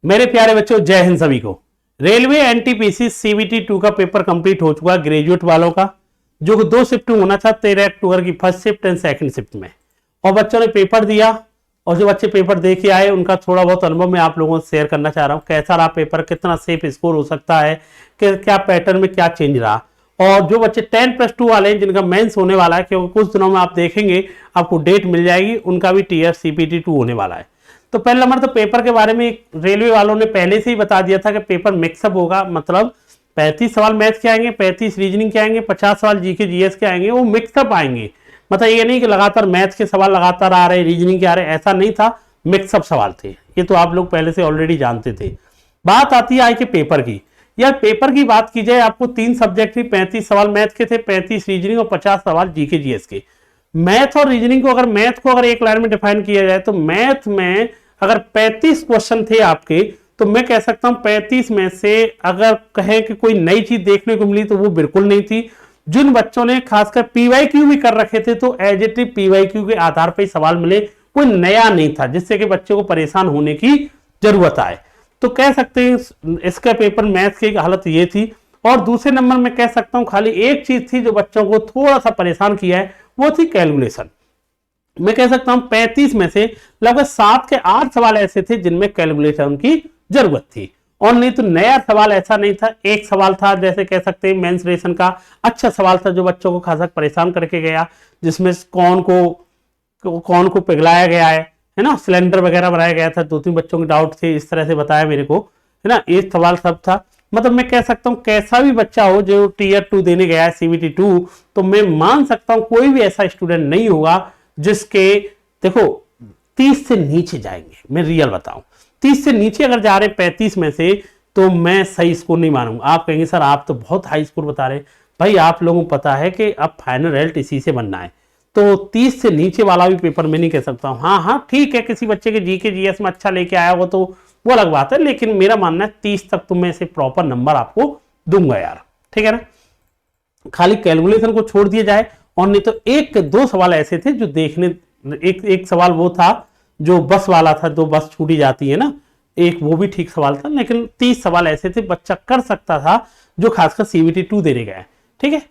मेरे प्यारे बच्चों, जय हिंद सभी को। रेलवे एनटीपीसी सीबीटी 2 का पेपर कंप्लीट हो चुका ग्रेजुएट वालों का, जो 2 शिफ्ट में होना था, 13 अक्टूबर की first shift and second shift में। और बच्चों ने पेपर दिया और जो बच्चे पेपर दे के आए उनका थोड़ा बहुत अनुभव मैं आप लोगों से शेयर करना चाह रहा हूँ। कैसा रहा पेपर, कितना सेफ स्कोर हो सकता है, क्या पैटर्न में क्या चेंज रहा। और जो बच्चे 10+2 वाले हैं जिनका मेंस होने वाला है, क्योंकि कुछ दिनों में आप देखेंगे आपको डेट मिल जाएगी, उनका भी टीयर सीपीटी 2 होने वाला है। तो पहले नंबर तो पेपर के बारे में रेलवे वालों ने पहले से ही बता दिया था कि पेपर मिक्सअप होगा, मतलब 35 सवाल मैथ के आएंगे, 35 रीजनिंग के आएंगे, 50 सवाल जीके जीएस के आएंगे, वो मिक्सअप आएंगे। मतलब ये नहीं कि लगातार मैथ के सवाल लगातार आ रहे, रीजनिंग के आ रहे, ऐसा नहीं था, मिक्सअप सवाल थे। ये तो आप लोग पहले से ऑलरेडी जानते थे। बात आती है आज के पेपर की। यार पेपर की बात की जाए, आपको 3 सब्जेक्ट थी, 35 सवाल मैथ के थे, 35 रीजनिंग और 50 सवाल जीके जीएस के। मैथ और रीजनिंग को अगर एक लाइन में डिफाइन किया जाए तो मैथ में अगर 35 क्वेश्चन थे आपके, तो मैं कह सकता हूं 35 में से अगर कहें कि कोई नई चीज देखने को मिली तो वो बिल्कुल नहीं थी। जिन बच्चों ने खासकर पीवाईक्यू भी कर रखे थे तो एज इट इज पीवाईक्यू के आधार पर सवाल मिले, कोई नया नहीं था जिससे कि बच्चे को परेशान होने की जरूरत आए। तो कह सकते हैं इसका पेपर मैथ की हालत ये थी। और दूसरे नंबर में कह सकता हूं खाली एक चीज थी जो बच्चों को थोड़ा सा परेशान किया है, वो थी कैलकुलेशन। मैं कह सकता हूं 35 में से लगभग 7 के 8 सवाल ऐसे थे जिनमें कैलकुलेशन की जरूरत थी, और नहीं तो नया सवाल ऐसा नहीं था। एक सवाल था जैसे कह सकते हैं मेंसुरेशन का, अच्छा सवाल था जो बच्चों को खासा परेशान करके गया, जिसमें कौन को पिघलाया गया है ना, सिलेंडर वगैरह बनाया गया था। 2-3 बच्चों के डाउट थे, इस तरह से बताया मेरे को, है ना। ये सवाल सब था। मतलब मैं कह सकता हूं कैसा भी बच्चा हो जो टीयर 2 देने गया है सीबीटी 2, तो मैं मान सकता हूं कोई भी ऐसा स्टूडेंट नहीं होगा जिसके देखो 30 से नीचे जाएंगे। मैं रियल बताऊं, 30 से नीचे अगर जा रहे 35 में से, तो मैं सही स्कोर नहीं मानूंगा। आप कहेंगे सर आप तो बहुत हाई स्कोर बता रहे। भाई आप लोगों को पता है कि अब फाइनल रिजल्ट इसी से बनना है, तो 30 से नीचे वाला भी पेपर मैं नहीं कह सकता हूं। हाँ ठीक है, किसी बच्चे के जीके जीएस में अच्छा लेके आया हो तो वो अलग बात है, लेकिन मेरा मानना है 30 तक तो मैं से प्रॉपर नंबर आपको दूंगा यार, ठीक है ना। खाली कैलकुलेशन को छोड़ दिया जाए, और नहीं तो 1-2 सवाल ऐसे थे जो देखने, एक सवाल वो था जो बस वाला था, जो बस छूटी जाती है ना, एक वो भी ठीक सवाल था। लेकिन 30 सवाल ऐसे थे बच्चा कर सकता था जो खासकर सीबीटी 2 देने गया है, ठीक है।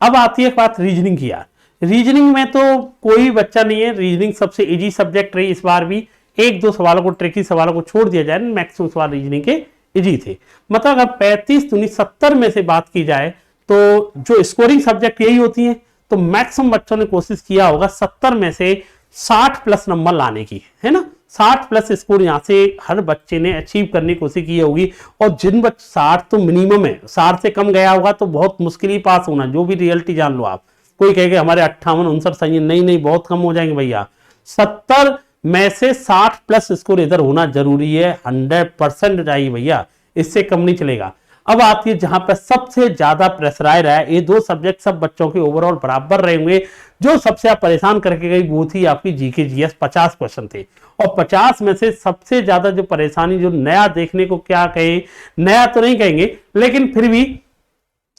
अब आती है बात रीजनिंग की। यार रीजनिंग में तो कोई बच्चा नहीं है, रीजनिंग सबसे इजी सब्जेक्ट रही इस बार भी। 1-2 सवालों को, ट्रिकी सवालों को छोड़ दिया जाए, मैक्सिमम सवाल रीजनिंग के इजी थे। मतलब अगर 35-70 में से बात की जाए तो जो स्कोरिंग सब्जेक्ट यही होती है, तो मैक्सिमम बच्चों ने कोशिश किया होगा 70 में से 60+ नंबर लाने की, है ना। 60+ स्कोर यहां से हर बच्चे ने अचीव करने की कोशिश की होगी। और जिन बच्चे 60 तो मिनिमम है, 60 से कम गया होगा तो बहुत मुश्किल ही पास होना, जो भी रियलिटी जान लो आप। कोई कहेगा हमारे 58-59 सही है, नहीं बहुत कम हो जाएंगे भैया। 70 में से 60+ स्कोर इधर होना जरूरी है, 100% चाहिए भैया, इससे कम नहीं चलेगा। अब आती है जहां पर सबसे ज्यादा प्रेशर आ रहा है, ये 2 सब्जेक्ट सब बच्चों के ओवरऑल बराबर रहेंगे। जो सबसे परेशान करके गई वो थी आपकी जीके जीएस, 50 क्वेश्चन थे। और 50 में से सबसे ज्यादा जो परेशानी, जो नया देखने को, क्या कहें, नया तो नहीं कहेंगे लेकिन फिर भी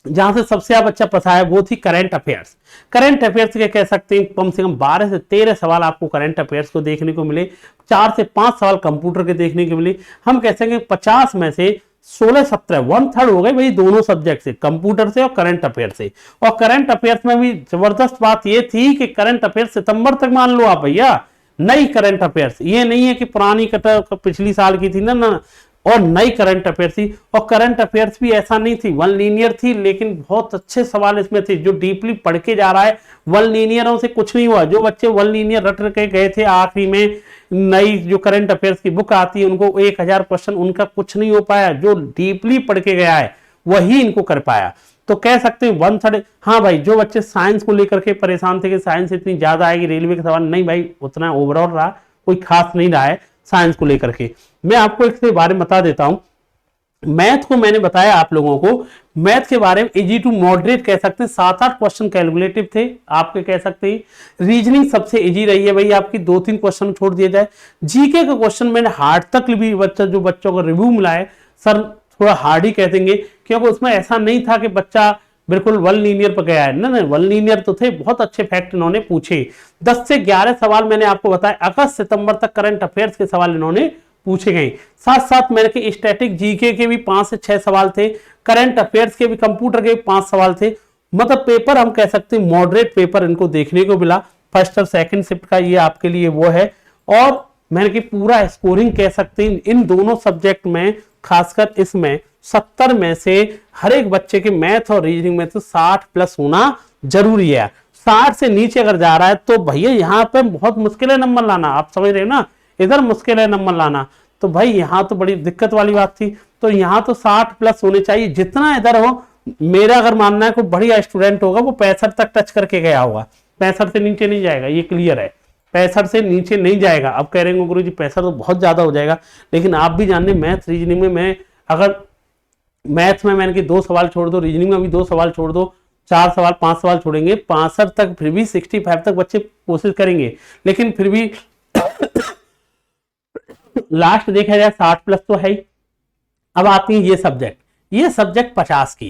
जहां से सबसे ज्यादा बच्चा फंसा है वो थी करंट अफेयर्स। करंट अफेयर्स के कह सकते हैं कम से कम 12 से 13 सवाल आपको करंट अफेयर्स को देखने को मिले, 4 से 5 सवाल कंप्यूटर के देखने को मिले। हम कह सकेंगे 50 में से 16-17 1/3 हो गए भाई, दोनों सब्जेक्ट से, कंप्यूटर से और करंट अफेयर से। और करंट अफेयर्स में भी जबरदस्त बात यह थी कि करंट अफेयर्स सितंबर तक मान लो आप भैया, नई करंट अफेयर्स, ये नहीं है कि पुरानी पिछली साल की थी ना, और नई करंट अफेयर थी। और करंट अफेयर्स भी ऐसा नहीं थी वन लीनियर थी, लेकिन बहुत अच्छे सवाल इसमें थे। जो डीपली पढ़ के जा रहा है, वन लीनियरों से कुछ नहीं हुआ। जो बच्चे वन लीनियर रट के गए थे, आखिरी में नई जो करंट अफेयर्स की बुक आती है उनको 1000 क्वेश्चन, उनका कुछ नहीं हो पाया। जो डीपली पढ़ के गया है वही इनको कर पाया। तो कह सकते हैं 1/3। हाँ भाई, जो बच्चे साइंस को लेकर के परेशान थे कि साइंस इतनी ज्यादा आएगी, रेलवे का सवाल, नहीं भाई उतना ओवरऑल रहा, कोई खास नहीं रहा है साइंस को लेकर के। मैं आपको इसके बारे में बता देता हूं। मैथ को मैंने बताया आप लोगों को, मैथ के बारे में इजी टू मॉडरेट कह सकते हैं, 7-8 क्वेश्चन कैलकुलेटिव थे आपके, कह सकते हैं। रीजनिंग सबसे इजी रही है भाई आपकी, 2-3 क्वेश्चन छोड़ दिया जाए। जीके का क्वेश्चन मैंने हार्ड तक भी बच्चों को रिव्यू मिला है, सर थोड़ा हार्ड ही कह देंगे, क्योंकि उसमें ऐसा नहीं था कि बच्चा बिल्कुल वन लीनियर पर गया है, ना वन लीनियर तो थे, बहुत अच्छे फैक्ट इन्होंने पूछे। 10 से 11 सवाल मैंने आपको बताया, अगस्त सितंबर तक करंट अफेयर्स के सवाल इन्होंने पूछे गए। साथ साथ मैंने कि स्टैटिक जीके के भी 5 से 6 सवाल थे, करंट अफेयर्स के भी, कंप्यूटर के भी 5 सवाल थे। मतलब पेपर हम कह सकते हैं मॉडरेट पेपर इनको देखने को मिला। फर्स्ट और सेकंड शिफ्ट का ये आपके लिए वो है। और मैंने कि पूरा स्कोरिंग कह सकते हैं इन दोनों सब्जेक्ट में, खासकर इसमें 70 में से हर एक बच्चे के मैथ और रीजनिंग में तो 60 प्लस होना जरूरी है। 60 से नीचे अगर जा रहा है तो भैया यहाँ पे बहुत मुश्किल है नंबर लाना, आप समझ रहे हो ना, इधर मुश्किल है नंबर लाना। तो भाई यहाँ तो बड़ी दिक्कत वाली बात थी। तो यहाँ तो 60 प्लस होने चाहिए, जितना इधर हो। मेरा अगर मानना है कोई बढ़िया स्टूडेंट होगा वो 65 तक टच करके गया होगा, 65 से नीचे नहीं जाएगा, ये क्लियर है। 65 से नीचे नहीं जाएगा। अब कह रहे हैं गुरु जी 65 तो बहुत ज्यादा हो जाएगा, लेकिन आप भी जानते मैथ रीजनिंग में, मैं अगर मैथ में मैंने कि 2 सवाल छोड़ दो, रीजनिंग में भी 2 सवाल छोड़ दो, 4 सवाल 5 सवाल छोड़ेंगे, 65 तक फिर भी 65 तक बच्चे कोशिश करेंगे, लेकिन फिर भी लास्ट देखा जाए 60 प्लस तो है ही। अब आती है ये सब्जेक्ट 50 की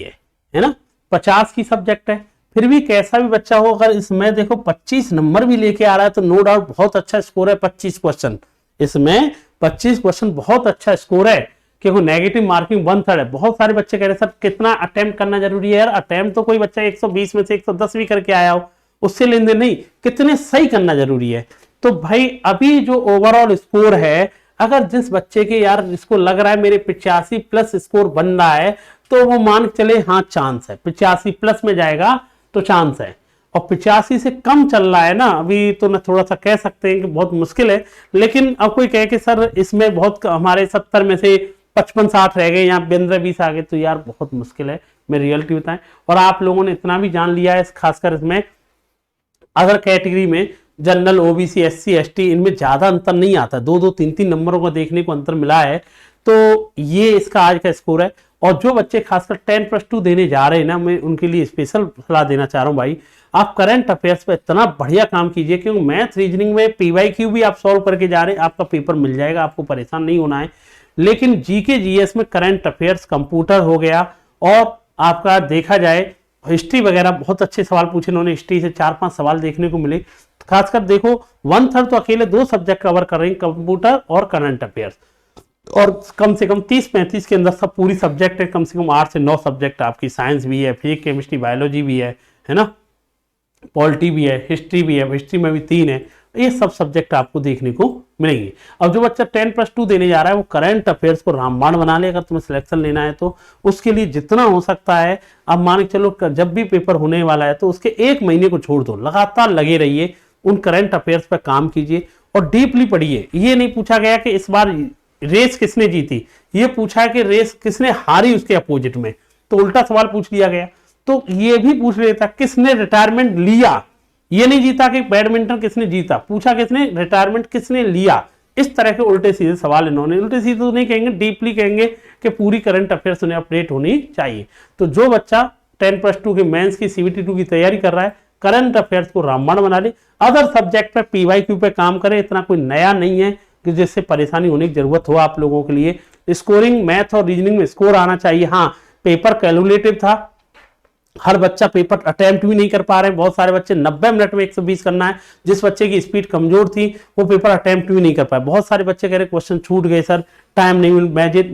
है ना, 50 की सब्जेक्ट है। फिर भी कैसा भी बच्चा हो, अगर इसमें देखो 25 नंबर भी लेके आ रहा है तो नो डाउट बहुत अच्छा स्कोर है। 25 क्वेश्चन, इसमें 25 क्वेश्चन बहुत अच्छा स्कोर है, क्योंकि नेगेटिव मार्किंग 1/3 है। बहुत सारे बच्चे कह रहे सर कितना अटेम्प्ट करना जरूरी है। यार अटेम्प्ट तो कोई बच्चा 120 में से 110 भी करके आया हो, उससे लेन देन नहीं, कितने सही करना जरूरी है। तो भाई अभी जो ओवरऑल स्कोर है, अगर जिस बच्चे के यार इसको लग रहा है मेरे 85 प्लस स्कोर बन रहा है, तो वो मान चले हाँ चांस है, 85 प्लस में जाएगा तो चांस है। और 85 से कम चल रहा है ना अभी, तो ना थोड़ा सा कह सकते हैं कि बहुत मुश्किल है। लेकिन अब कोई कहे कि सर इसमें बहुत हमारे 70 में से 55-60 रह गए, यहाँ 15-20 आ गए, तो यार बहुत मुश्किल है, मैं रियलिटी बताएं। और आप लोगों ने इतना भी जान लिया है, खासकर इसमें अदर कैटेगरी में जनरल, ओबीसी, एससी, एसटी, इनमें ज्यादा अंतर नहीं आता, 2-2, 3-3 नंबरों का देखने को अंतर मिला है। तो ये इसका आज का स्कोर है। और जो बच्चे खासकर 10+2 देने जा रहे हैं ना, मैं उनके लिए स्पेशल सलाह देना चाह रहा हूँ भाई, आप करंट अफेयर्स पे इतना बढ़िया काम कीजिए, क्योंकि मैथ रीजनिंग में पीवाईक्यू भी आप सॉल्व करके जा रहे हैं, आपका पेपर मिल जाएगा, आपको परेशान नहीं होना है। लेकिन जीके जीएस में करंट अफेयर्स, कंप्यूटर हो गया, और आपका देखा जाए हिस्ट्री वगैरह बहुत अच्छे सवाल पूछे इन्होंने, हिस्ट्री से 4-5 सवाल देखने को मिले। खासकर देखो 1/3 तो अकेले 2 सब्जेक्ट कवर कर रहे हैं, कंप्यूटर और करंट अफेयर्स। और कम से कम 30-35 के अंदर सब पूरी सब्जेक्ट है, कम से कम 8 से 9 सब्जेक्ट आपकी, साइंस भी है, फिजिक्स, केमिस्ट्री, बायोलॉजी भी है ना, पॉलिटी भी है, हिस्ट्री भी है, हिस्ट्री में भी 3 है। ये सब सब्जेक्ट आपको देखने को मिलेंगे। अब जो बच्चा 10+2 देने जा रहा है वो करंट अफेयर्स को रामबाण बना ले, अगर तुम्हें सिलेक्शन लेना है तो उसके लिए जितना हो सकता है, अब मान के चलो जब भी पेपर होने वाला है तो उसके 1 महीने को छोड़ दो, लगातार लगे रहिए, उन करंट अफेयर्स पर काम कीजिए और डीपली पढ़िए। ये नहीं पूछा गया कि इस बार रेस किसने जीती, ये पूछा है कि रेस किसने हारी उसके अपोजिट में, तो उल्टा सवाल पूछ लिया गया। तो ये भी पूछ लेता किसने रिटायरमेंट लिया, ये नहीं जीता कि बैडमिंटन किसने जीता, पूछा किसने रिटायरमेंट किसने लिया। इस तरह के उल्टे सीधे सवाल इन्होंने, उल्टे सीधे तो नहीं कहेंगे, डीपली कहेंगे कि पूरी करंट अफेयर्स उन्हें अपडेट होनी चाहिए। तो जो बच्चा 10+2 के मेंस की CBT2 की तैयारी कर रहा है, करंट अफेयर्स को रामबाण बना ले, अदर सब्जेक्ट पे पीवाईक्यू पे काम करे, इतना कोई नया नहीं है कि जिससे परेशानी होने की जरूरत हो आप लोगों के लिए। स्कोरिंग मैथ और रीजनिंग में स्कोर आना चाहिए। हाँ, पेपर कैलकुलेटिव था, हर बच्चा पेपर अटेम्प्ट भी नहीं कर पा रहे, बहुत सारे बच्चे 90 मिनट में 120 करना है, जिस बच्चे की स्पीड कमजोर थी वो पेपर अटेम्प्ट भी नहीं कर पाया। बहुत सारे बच्चे कह रहे क्वेश्चन छूट गए सर, टाइम नहीं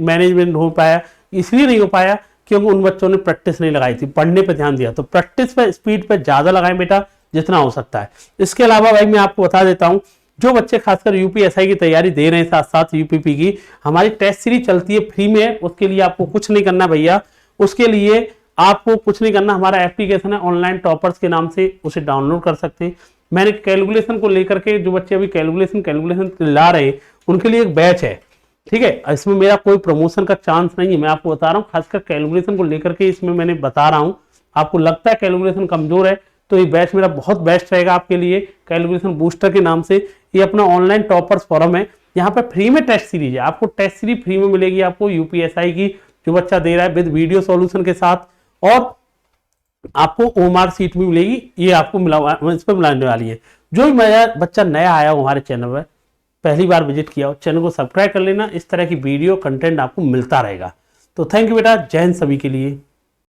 मैनेजमेंट हो पाया, इसलिए नहीं हो पाया क्योंकि उन बच्चों ने प्रैक्टिस नहीं लगाई थी, पढ़ने पर ध्यान दिया। तो प्रैक्टिस पे, स्पीड पे ज्यादा लगाएं बेटा, जितना हो सकता है। इसके अलावा भाई मैं आपको बता देता हूं, जो बच्चे खासकर यूपीएसआई की तैयारी दे रहे हैं, साथ साथ यूपीपी की हमारी टेस्ट सीरीज चलती है फ्री में, उसके लिए आपको कुछ नहीं करना भैया, उसके लिए आपको कुछ नहीं करना, हमारा एप्लीकेशन है ऑनलाइन टॉपर्स के नाम से, उसे डाउनलोड कर सकते हैं। मैंने कैलकुलेशन को लेकर के, जो बच्चे अभी कैलकुलेशन ला रहे हैं उनके लिए एक बैच है, ठीक है। इसमें मेरा कोई प्रमोशन का चांस नहीं है, मैं आपको बता रहा हूँ, खासकर कैलकुलेशन को लेकर के इसमें मैंने बता रहा हूँ। आपको लगता है कैलकुलेशन कमजोर है तो ये बैच मेरा बहुत बेस्ट रहेगा आपके लिए, कैलकुलेशन बूस्टर के नाम से। ये अपना ऑनलाइन टॉपर्स फोरम है, यहाँ पे फ्री में टेस्ट सीरीज है, आपको टेस्ट सीरीज फ्री में मिलेगी आपको यूपीएसआई की, जो बच्चा दे रहा है विद वीडियो सॉल्यूशन के साथ, और आपको ओएमआर सीट भी मिलेगी, ये आपको इस पर मिलाने वाली है। जो भी मेरा बच्चा नया आया हो हमारे चैनल पर, पहली बार विजिट किया हो, चैनल को सब्सक्राइब कर लेना, इस तरह की वीडियो कंटेंट आपको मिलता रहेगा। तो थैंक यू बेटा, जय हिंद सभी के लिए।